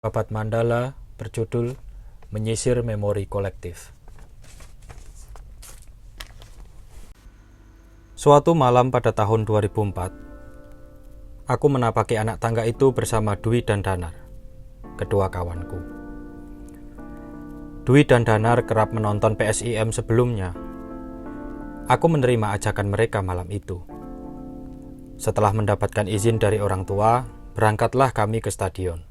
Papat Mandala berjudul Menyisir Memori Kolektif. Suatu malam pada tahun 2004, aku menapaki anak tangga itu bersama Dwi dan Danar, kedua kawanku. Dwi dan Danar kerap menonton PSIM sebelumnya. Aku menerima ajakan mereka malam itu. Setelah mendapatkan izin dari orang tua, berangkatlah kami ke stadion.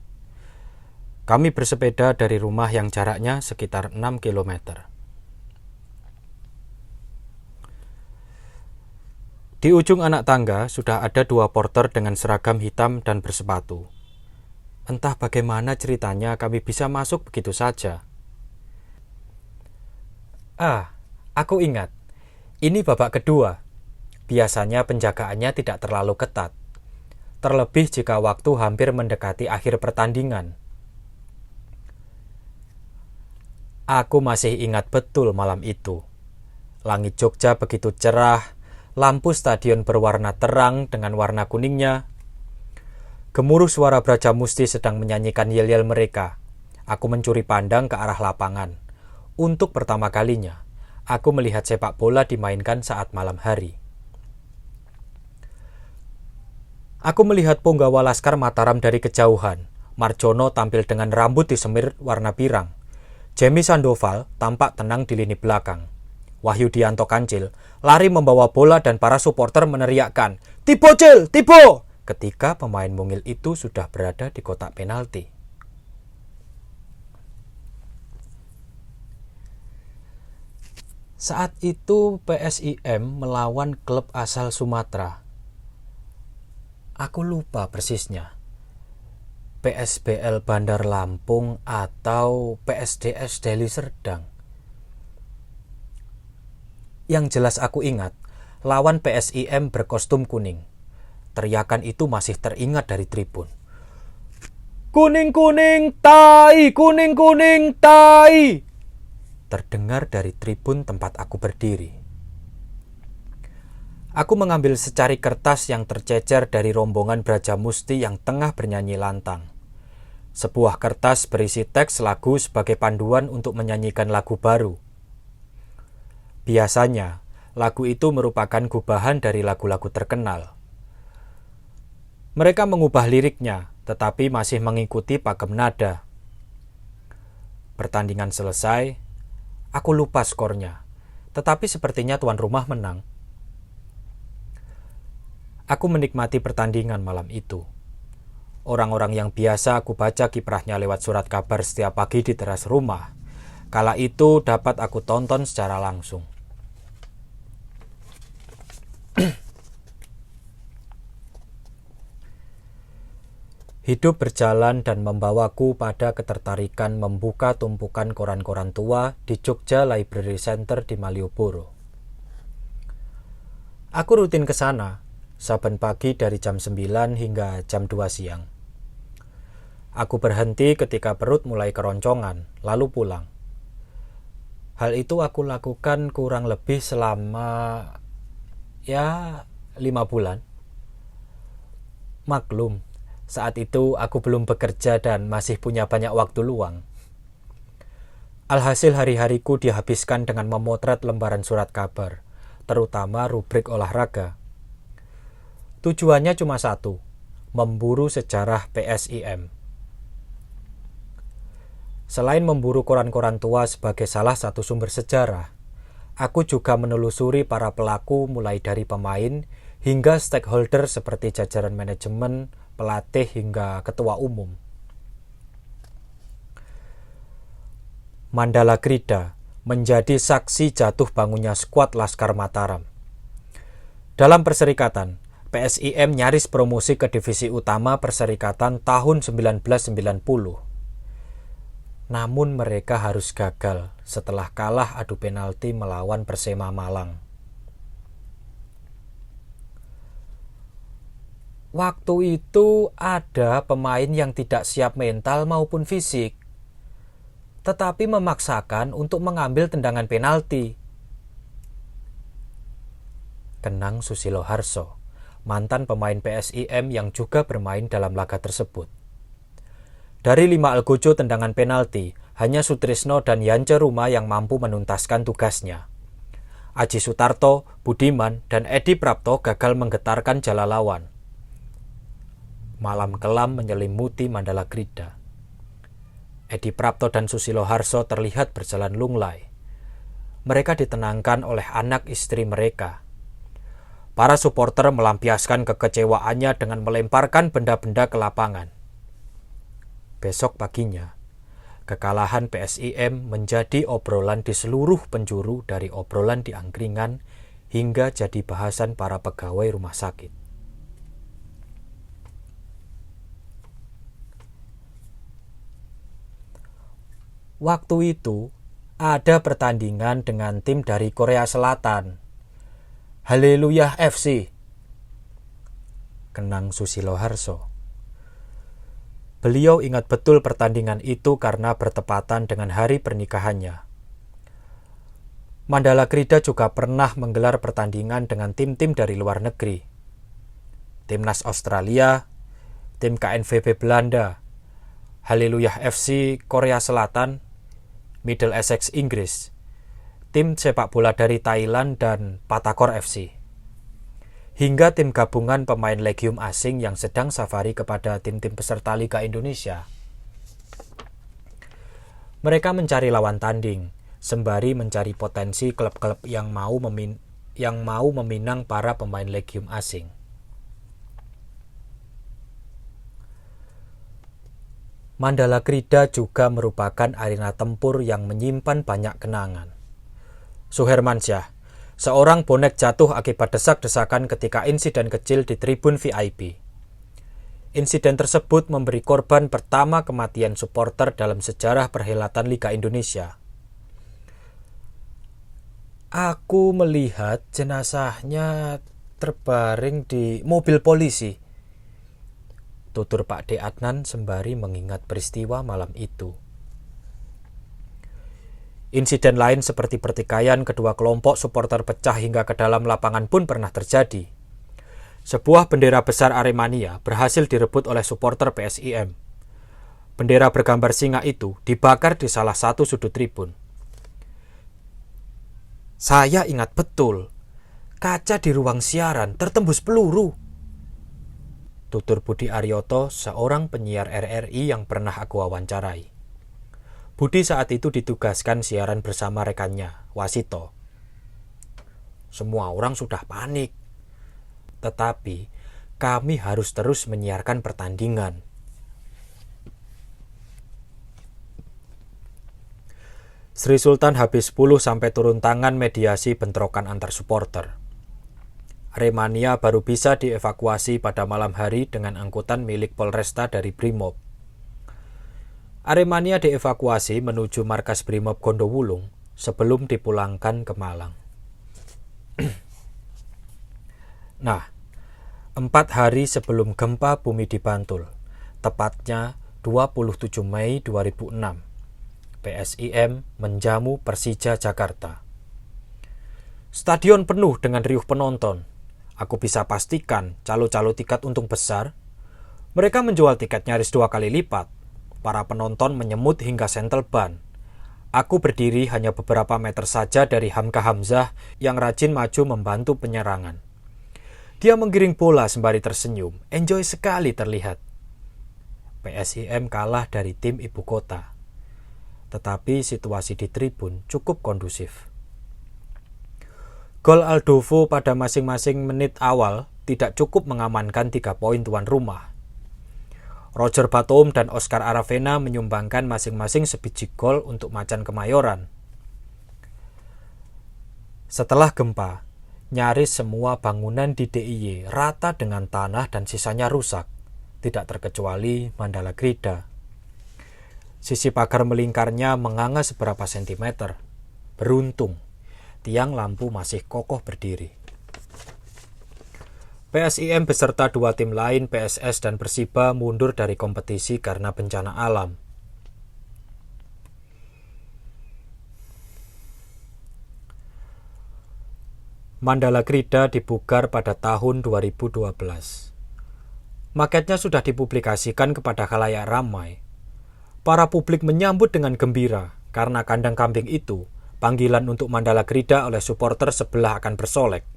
Kami bersepeda dari rumah yang jaraknya sekitar 6 km. Di ujung anak tangga sudah ada 2 porter dengan seragam hitam dan bersepatu. Entah bagaimana ceritanya kami bisa masuk begitu saja. Aku ingat. Ini babak kedua. Biasanya penjagaannya tidak terlalu ketat. Terlebih jika waktu hampir mendekati akhir pertandingan. Aku masih ingat betul malam itu. Langit Jogja begitu cerah, lampu stadion berwarna terang dengan warna kuningnya. Gemuruh suara Brajamusti sedang menyanyikan yel-yel mereka. Aku mencuri pandang ke arah lapangan. Untuk pertama kalinya, aku melihat sepak bola dimainkan saat malam hari. Aku melihat punggawa Laskar Mataram dari kejauhan. Marjono tampil dengan rambut disemir warna pirang. Jamie Sandoval tampak tenang di lini belakang. Wahyudianto Kancil lari membawa bola dan para supporter meneriakkan, "Tibo Cil, Tibo!" ketika pemain mungil itu sudah berada di kotak penalti. Saat itu PSIM melawan klub asal Sumatera. Aku lupa persisnya. PSBL Bandar Lampung atau PSDS Deli Serdang. Yang jelas aku ingat, lawan PSIM berkostum kuning. Teriakan itu masih teringat dari tribun. "Kuning-kuning tai, kuning-kuning tai!" terdengar dari tribun tempat aku berdiri. Aku mengambil secari kertas yang tercecer dari rombongan Brajamusti yang tengah bernyanyi lantang. Sebuah kertas berisi teks lagu sebagai panduan untuk menyanyikan lagu baru. Biasanya, lagu itu merupakan gubahan dari lagu-lagu terkenal. Mereka mengubah liriknya, tetapi masih mengikuti pakem nada. Pertandingan selesai, aku lupa skornya, tetapi sepertinya tuan rumah menang. Aku menikmati pertandingan malam itu. Orang-orang yang biasa aku baca kiprahnya lewat surat kabar setiap pagi di teras rumah, kala itu dapat aku tonton secara langsung. Hidup berjalan dan membawaku pada ketertarikan membuka tumpukan koran-koran tua di Jogja Library Center di Malioboro. Aku rutin ke sana, saben pagi dari jam 9 hingga jam 2 siang. Aku berhenti ketika perut mulai keroncongan, lalu pulang. Hal itu aku lakukan kurang lebih selama 5 bulan. Maklum, saat itu aku belum bekerja dan masih punya banyak waktu luang. Alhasil hari-hariku dihabiskan dengan memotret lembaran surat kabar, terutama rubrik olahraga. Tujuannya cuma satu, memburu sejarah PSIM. Selain memburu koran-koran tua sebagai salah satu sumber sejarah, aku juga menelusuri para pelaku mulai dari pemain hingga stakeholder seperti jajaran manajemen, pelatih hingga ketua umum. Mandala Krida menjadi saksi jatuh bangunnya skuad Laskar Mataram. Dalam perserikatan, PSIM nyaris promosi ke divisi utama perserikatan tahun 1990. Namun mereka harus gagal setelah kalah adu penalti melawan Persema Malang. Waktu itu ada pemain yang tidak siap mental maupun fisik, tetapi memaksakan untuk mengambil tendangan penalti. Kenang Susilo Harso, mantan pemain PSIM yang juga bermain dalam laga tersebut. Dari 5 Algojo tendangan penalti, hanya Sutrisno dan Yance Ruma yang mampu menuntaskan tugasnya. Aji Sutarto, Budiman, dan Edi Prapto gagal menggetarkan jala lawan. Malam kelam menyelimuti Mandala Krida. Edi Prapto dan Susilo Harso terlihat berjalan lunglai. Mereka ditenangkan oleh anak istri mereka. Para supporter melampiaskan kekecewaannya dengan melemparkan benda-benda ke lapangan. Besok paginya, kekalahan PSIM menjadi obrolan di seluruh penjuru, dari obrolan di angkringan hingga jadi bahasan para pegawai rumah sakit. Waktu itu, ada pertandingan dengan tim dari Korea Selatan. Haleluya FC, kenang Susilo Harso. Beliau ingat betul pertandingan itu karena bertepatan dengan hari pernikahannya. Mandala Krida juga pernah menggelar pertandingan dengan tim-tim dari luar negeri. Timnas Australia, tim KNVB Belanda, Haleluya FC Korea Selatan, Middle Essex Inggris, tim sepak bola dari Thailand dan Patakor FC. Hingga tim gabungan pemain Legium asing yang sedang safari kepada tim-tim peserta Liga Indonesia. Mereka mencari lawan tanding, sembari mencari potensi klub-klub yang mau meminang para pemain Legium asing. Mandala Krida juga merupakan arena tempur yang menyimpan banyak kenangan. Suhermansyah, seorang bonek jatuh akibat desak-desakan ketika insiden kecil di tribun VIP. Insiden tersebut memberi korban pertama kematian supporter dalam sejarah perhelatan Liga Indonesia. Aku melihat jenazahnya terbaring di mobil polisi, tutur Pak D. Adnan sembari mengingat peristiwa malam itu. Insiden lain seperti pertikaian kedua kelompok supporter pecah hingga ke dalam lapangan pun pernah terjadi. Sebuah bendera besar Aremania berhasil direbut oleh supporter PSIM. Bendera bergambar singa itu dibakar di salah satu sudut tribun. Saya ingat betul, kaca di ruang siaran tertembus peluru, tutur Budi Aryoto, seorang penyiar RRI yang pernah aku wawancarai. Budi saat itu ditugaskan siaran bersama rekannya, Wasito. Semua orang sudah panik. Tetapi kami harus terus menyiarkan pertandingan. Sri Sultan habis 10 sampai turun tangan mediasi bentrokan antar supporter. Aremania baru bisa dievakuasi pada malam hari dengan angkutan milik Polresta dari Brimob. Aremania dievakuasi menuju markas Brimob Gondowulung sebelum dipulangkan ke Malang. Nah, 4 hari sebelum gempa bumi di Bantul, tepatnya 27 Mei 2006, PSIM menjamu Persija Jakarta. Stadion penuh dengan riuh penonton. Aku bisa pastikan calo-calo tiket untung besar. Mereka menjual tiket nyaris 2 kali lipat. Para penonton menyemut hingga sentel ban. Aku berdiri hanya beberapa meter saja dari Hamka Hamzah yang rajin maju membantu penyerangan. Dia menggiring bola sembari tersenyum, enjoy sekali terlihat. PSIM kalah dari tim ibu kota. Tetapi situasi di tribun cukup kondusif. Gol Aldovo pada masing-masing menit awal tidak cukup mengamankan 3 poin tuan rumah. Roger Batum dan Oscar Aravena menyumbangkan masing-masing sebiji gol untuk Macan Kemayoran. Setelah gempa, nyaris semua bangunan di DIY rata dengan tanah dan sisanya rusak, tidak terkecuali Mandala Krida. Sisi pagar melingkarnya menganga seberapa sentimeter. Beruntung, tiang lampu masih kokoh berdiri. PSIM beserta 2 tim lain PSS dan Persiba mundur dari kompetisi karena bencana alam. Mandala Krida dipugar pada tahun 2012. Maketnya sudah dipublikasikan kepada khalayak ramai. Para publik menyambut dengan gembira karena kandang kambing itu panggilan untuk Mandala Krida oleh supporter sebelah akan bersolek.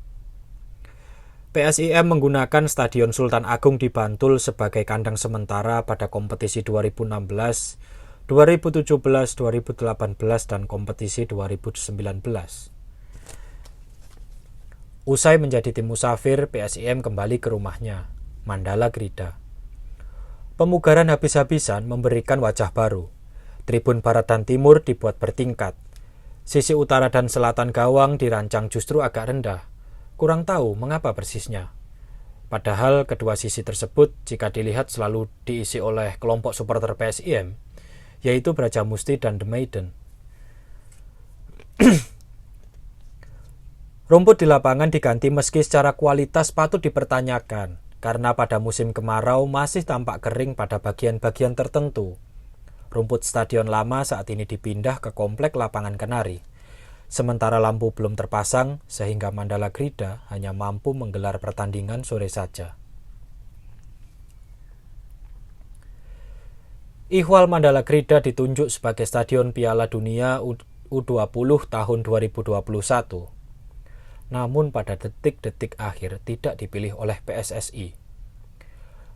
PSIM menggunakan Stadion Sultan Agung di Bantul sebagai kandang sementara pada kompetisi 2016, 2017, 2018, dan kompetisi 2019. Usai menjadi tim musafir, PSIM kembali ke rumahnya, Mandala Krida. Pemugaran habis-habisan memberikan wajah baru. Tribun barat dan timur dibuat bertingkat. Sisi utara dan selatan gawang dirancang justru agak rendah. Kurang tahu mengapa persisnya. Padahal kedua sisi tersebut jika dilihat selalu diisi oleh kelompok supporter PSIM, yaitu Brajamusti dan The Maiden. Rumput di lapangan diganti meski secara kualitas patut dipertanyakan, karena pada musim kemarau masih tampak kering pada bagian-bagian tertentu. Rumput stadion lama saat ini dipindah ke komplek lapangan Kenari. Sementara lampu belum terpasang, sehingga Mandala Krida hanya mampu menggelar pertandingan sore saja. Ihwal Mandala Krida ditunjuk sebagai Stadion Piala Dunia U20 tahun 2021. Namun pada detik-detik akhir tidak dipilih oleh PSSI.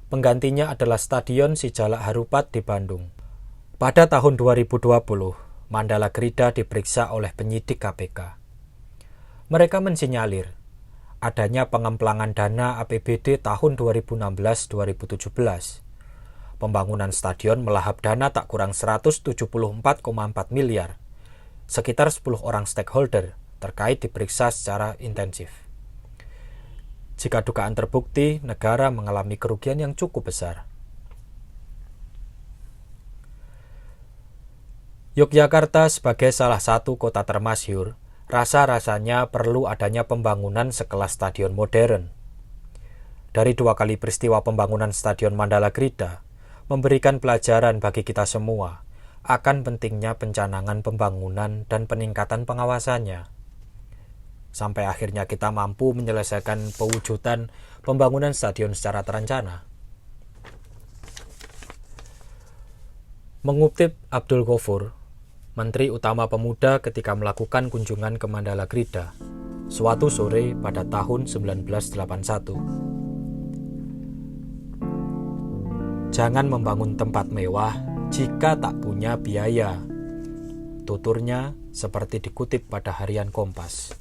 Penggantinya adalah Stadion Sijalak Harupat di Bandung. Pada tahun 2020, Mandala Krida diperiksa oleh penyidik KPK. Mereka mensinyalir adanya pengemplangan dana APBD tahun 2016-2017. Pembangunan stadion melahap dana tak kurang 174,4 miliar. Sekitar 10 orang stakeholder terkait diperiksa secara intensif. Jika dugaan terbukti, negara mengalami kerugian yang cukup besar. Yogyakarta sebagai salah satu kota termasyhur, rasa-rasanya perlu adanya pembangunan sekelas stadion modern. Dari 2 kali peristiwa pembangunan Stadion Mandala Krida, memberikan pelajaran bagi kita semua akan pentingnya pencanangan pembangunan dan peningkatan pengawasannya. Sampai akhirnya kita mampu menyelesaikan pewujudan pembangunan stadion secara terencana. Mengutip Abdul Ghafur, Menteri Utama Pemuda ketika melakukan kunjungan ke Mandala Krida suatu sore pada tahun 1981. Jangan membangun tempat mewah jika tak punya biaya, tuturnya seperti dikutip pada harian Kompas.